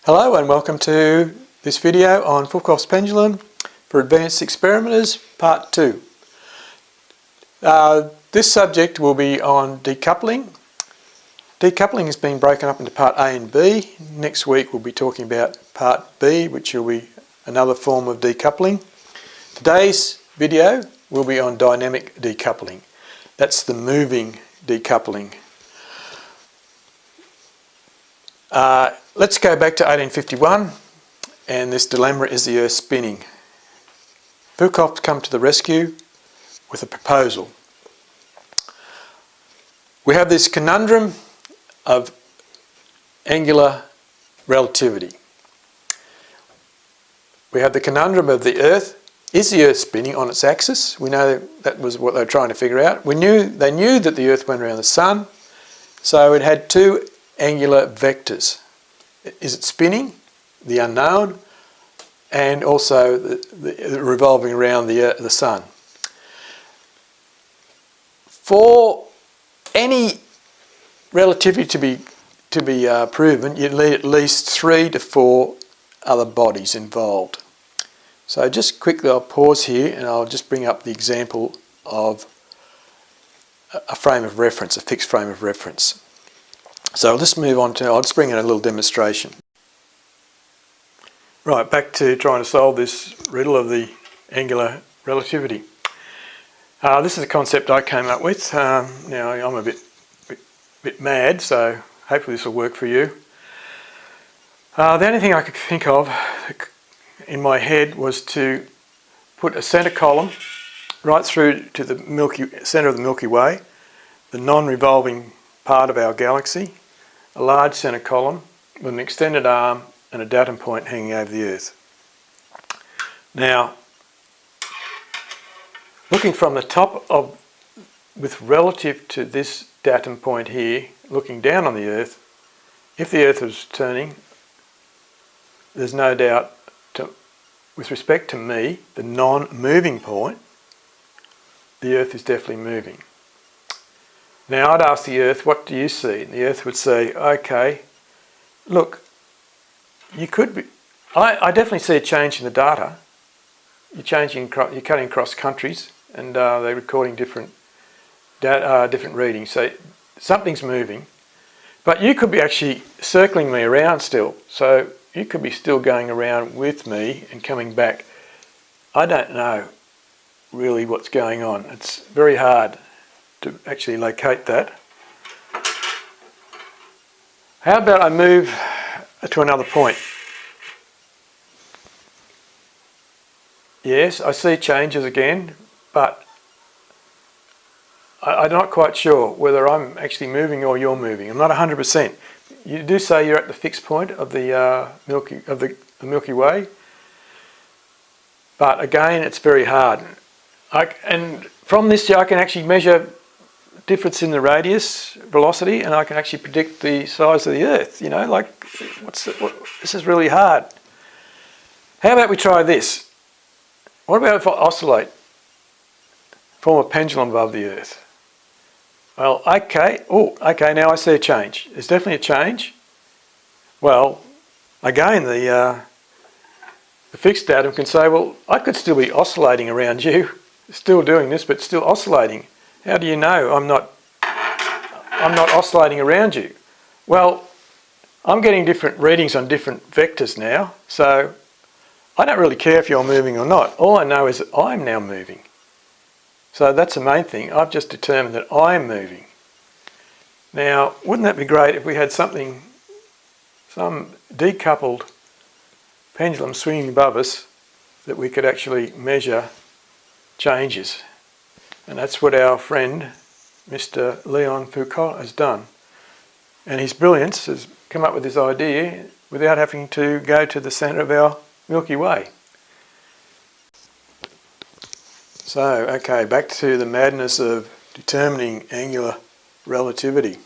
Hello and welcome to this video on Foucault's Pendulum for Advanced Experimenters, Part 2. This subject will be on decoupling. Decoupling has been broken up into Part A and B. Next week we'll be talking about Part B, which will be another form of decoupling. Today's video will be on dynamic decoupling. That's the moving decoupling. Let's go back to 1851, and this dilemma is the Earth spinning. Foucault come to the rescue with a proposal. We have this conundrum of angular relativity. We have the conundrum of the Earth. Is the Earth spinning on its axis? We know that was what they were trying to figure out. They knew that the Earth went around the Sun, so it had two angular vectors. Is it spinning? The unknown, and also the revolving around the Sun. For any relativity to be proven, you need at least 3 to 4 other bodies involved. So just quickly, I'll pause here and I'll just bring up the example of a frame of reference, a fixed frame of reference. So I'll just move on to, I'll just bring in a little demonstration. Right, back to trying to solve this riddle of the angular relativity. This is a concept I came up with. Now I'm a bit mad, so hopefully this will work for you. The only thing I could think of in my head was to put a centre column right through to the centre of the Milky Way, the non-revolving part of our galaxy, a large centre column with an extended arm and a datum point hanging over the Earth. Now, looking from the top of, with relative to this datum point here, looking down on the Earth, if the Earth was turning, there's no doubt, with respect to me, the non-moving point, the Earth is definitely moving. Now I'd ask the Earth, what do you see? And the Earth would say, okay, look, you could be, I definitely see a change in the data. You're cutting across countries and they're recording different readings. So something's moving. But you could be actually circling me around still. So you could be still going around with me and coming back. I don't know really what's going on. It's very hard to actually locate that. How about I move to another point? Yes, I see changes again, but I'm not quite sure whether I'm actually moving or you're moving. I'm not 100%. You do say you're at the fixed point of the Milky Way, but again, it's very hard. And from this, I can actually measure difference in the radius, velocity, and I can actually predict the size of the Earth. You know, like, this is really hard. How about we try this? What about if I oscillate, form a pendulum above the Earth? Well, okay, now I see a change. There's definitely a change. Well, again, the fixed datum can say, well, I could still be oscillating around you, still doing this, but still oscillating. How do you know I'm not oscillating around you? Well, I'm getting different readings on different vectors now, so I don't really care if you're moving or not. All I know is that I'm now moving. So that's the main thing. I've just determined that I'm moving. Now, wouldn't that be great if we had some decoupled pendulum swinging above us that we could actually measure changes? And that's what our friend, Mr. Leon Foucault, has done. And his brilliance has come up with this idea without having to go to the centre of our Milky Way. So, okay, back to the madness of determining angular relativity.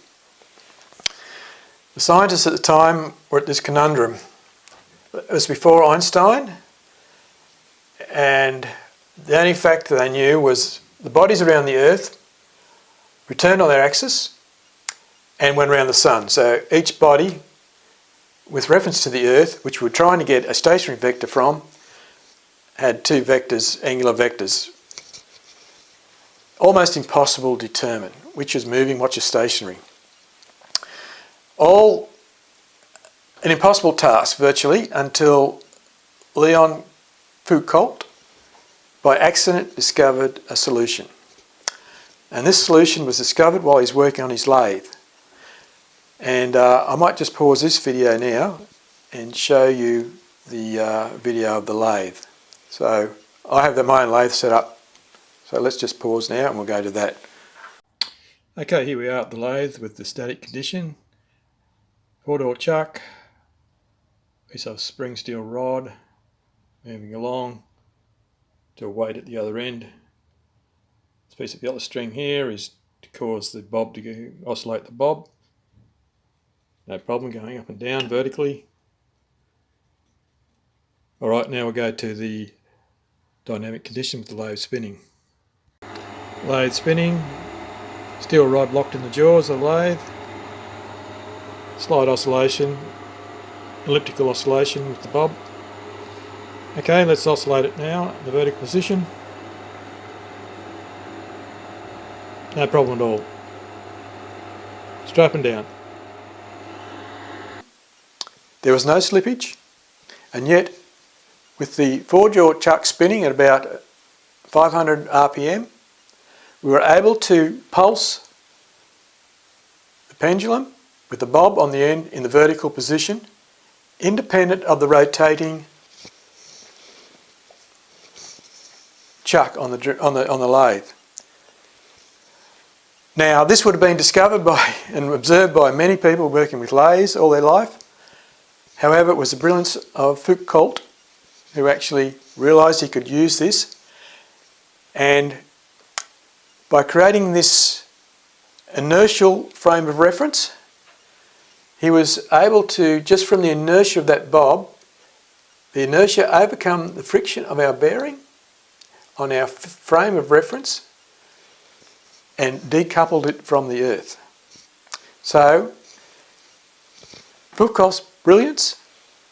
The scientists at the time were at this conundrum. It was before Einstein, and the only fact that they knew was the bodies around the Earth returned on their axis and went around the Sun. So each body with reference to the Earth, which we're trying to get a stationary vector from, had two vectors, angular vectors. Almost impossible to determine which is moving, which is stationary. All an impossible task, virtually, until Leon Foucault, by accident, discovered a solution. And this solution was discovered while he's working on his lathe. And I might just pause this video now and show you the video of the lathe. So I have my own lathe set up. So let's just pause now and we'll go to that. Okay, here we are at the lathe with the static condition. 4-door chuck, piece of spring steel rod, moving along to a weight at the other end. This piece of yellow string here is to cause the bob to oscillate the bob. No problem, going up and down vertically. Alright, now we'll go to the dynamic condition with the lathe spinning. Lathe spinning, steel rod locked in the jaws of the lathe, slight oscillation, elliptical oscillation with the bob. Okay, let's oscillate it now in the vertical position. No problem at all. Straight up and down. There was no slippage, and yet with the 4-jaw chuck spinning at about 500 RPM, we were able to pulse the pendulum with the bob on the end in the vertical position, independent of the rotating chuck on the lathe. Now, this would have been discovered by and observed by many people working with lathes all their life. However, it was the brilliance of Foucault who actually realised he could use this, and by creating this inertial frame of reference, he was able to, just from the inertia of that bob, the inertia overcome the friction of our bearing on our frame of reference and decoupled it from the Earth. So, Foucault's brilliance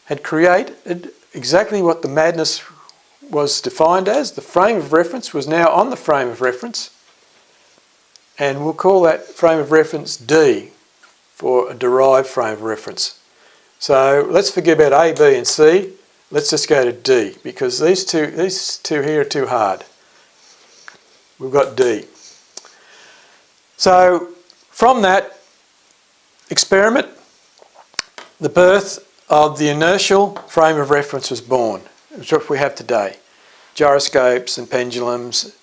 had created exactly what the madness was defined as. The frame of reference was now on the frame of reference, and we'll call that frame of reference D for a derived frame of reference. So let's forget about A, B and C. Let's just go to D, because these two here are too hard. We've got D. So from that experiment, the birth of the inertial frame of reference was born, which is what we have today. Gyroscopes and pendulums,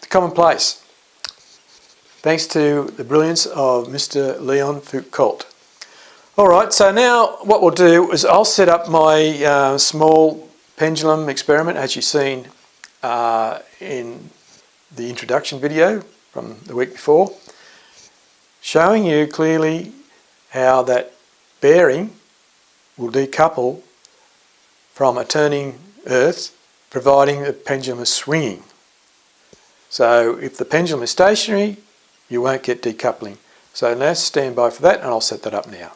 commonplace. Thanks to the brilliance of Mr. Leon Foucault. Alright, so now what we'll do is I'll set up my small pendulum experiment, as you've seen in the introduction video from the week before, showing you clearly how that bearing will decouple from a turning Earth, providing the pendulum is swinging. So if the pendulum is stationary, you won't get decoupling. So let's stand by for that, and I'll set that up now.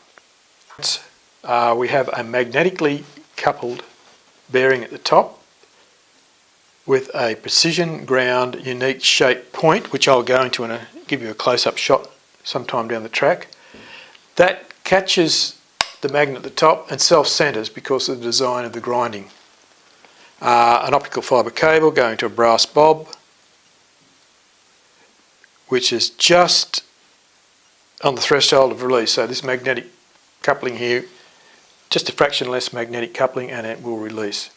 We have a magnetically coupled bearing at the top with a precision ground unique shape point, which I'll go into and give you a close-up shot sometime down the track. That catches the magnet at the top and self-centres because of the design of the grinding. An optical fibre cable going to a brass bob, which is just on the threshold of release. So this magnetic coupling here, just a fraction less magnetic coupling, and it will release.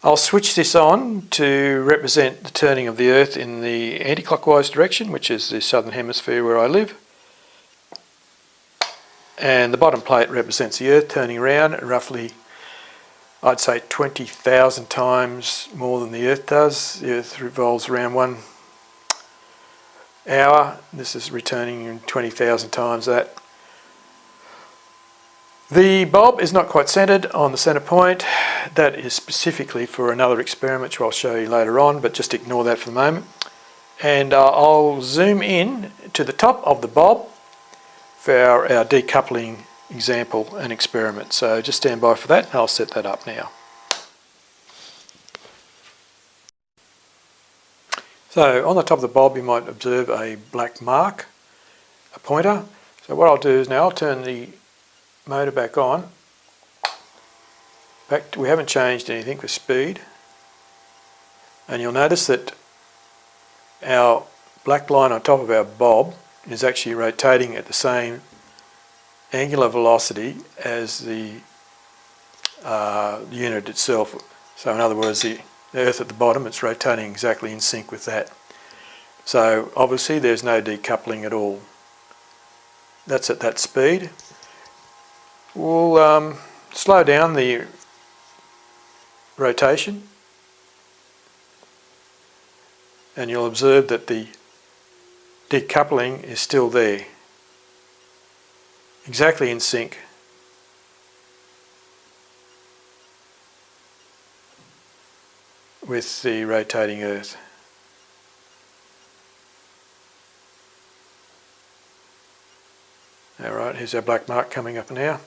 I'll switch this on to represent the turning of the Earth in the anti-clockwise direction, which is the southern hemisphere where I live. And the bottom plate represents the Earth turning around at roughly, I'd say, 20,000 times more than the Earth does. The Earth revolves around 1 hour. This is returning in 20,000 times that. The bob is not quite centred on the centre point. That is specifically for another experiment which I'll show you later on, but just ignore that for the moment. And I'll zoom in to the top of the bob for our decoupling example and experiment. So just stand by for that and I'll set that up now. So on the top of the bulb you might observe a black mark, a pointer. So what I'll do is now I'll turn the motor back on. We haven't changed anything for speed. And you'll notice that our black line on top of our bulb is actually rotating at the same angular velocity as the unit itself. So in other words, the Earth at the bottom, it's rotating exactly in sync with that. So obviously there's no decoupling at all. That's at that speed. We'll slow down the rotation and you'll observe that the decoupling is still there, exactly in sync. With the rotating Earth. Alright, here's our black mark coming up now.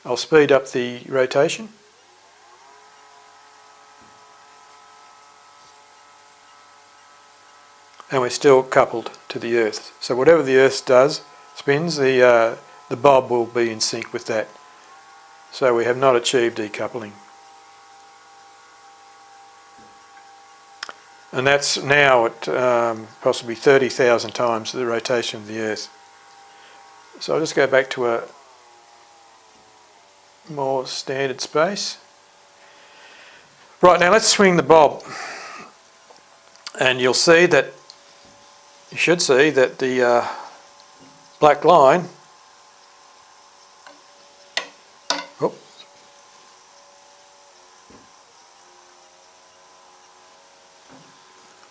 I'll speed up the rotation. And we're still coupled to the Earth. So whatever the Earth does, spins, the bulb will be in sync with that. So we have not achieved decoupling. And that's now at possibly 30,000 times the rotation of the Earth. So I'll just go back to a more standard space. Right, now let's swing the bulb. And you'll see that, you should see that the black line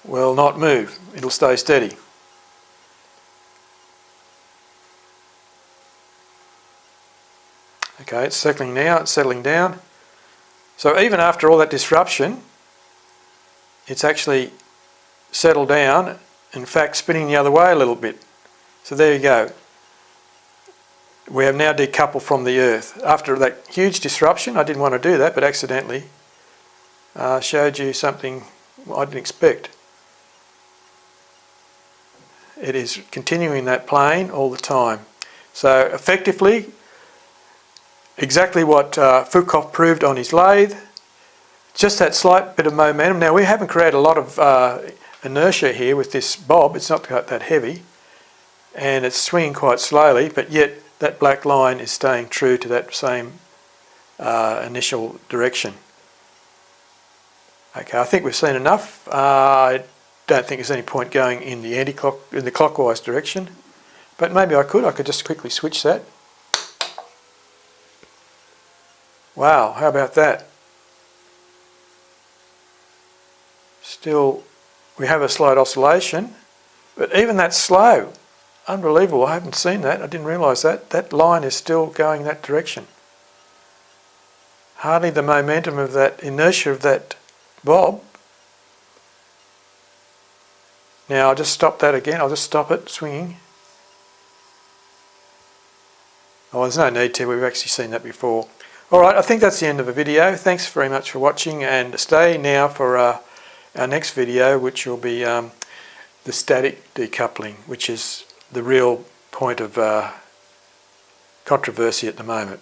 will not move, it'll stay steady. Okay, it's settling now, it's settling down. So even after all that disruption, it's actually settled down, in fact spinning the other way a little bit. So there you go. We have now decoupled from the Earth. After that huge disruption, I didn't want to do that, but accidentally showed you something I didn't expect. It is continuing that plane all the time. So effectively, exactly what Foucault proved on his lathe, just that slight bit of momentum. Now we haven't created a lot of inertia here with this bulb, it's not that heavy, and it's swinging quite slowly, but yet that black line is staying true to that same initial direction. Okay, I think we've seen enough. I don't think there's any point going in the clockwise direction, but maybe I could just quickly switch that. Wow, how about that? Still, we have a slight oscillation, but even that's slow. Unbelievable, I haven't seen that, I didn't realise that. That line is still going that direction. Hardly the momentum of that inertia of that bulb. Now I'll just stop that again, I'll just stop it swinging. Oh, there's no need to, we've actually seen that before. Alright, I think that's the end of the video. Thanks very much for watching, and stay now for our next video, which will be the static decoupling, which is the real point of controversy at the moment.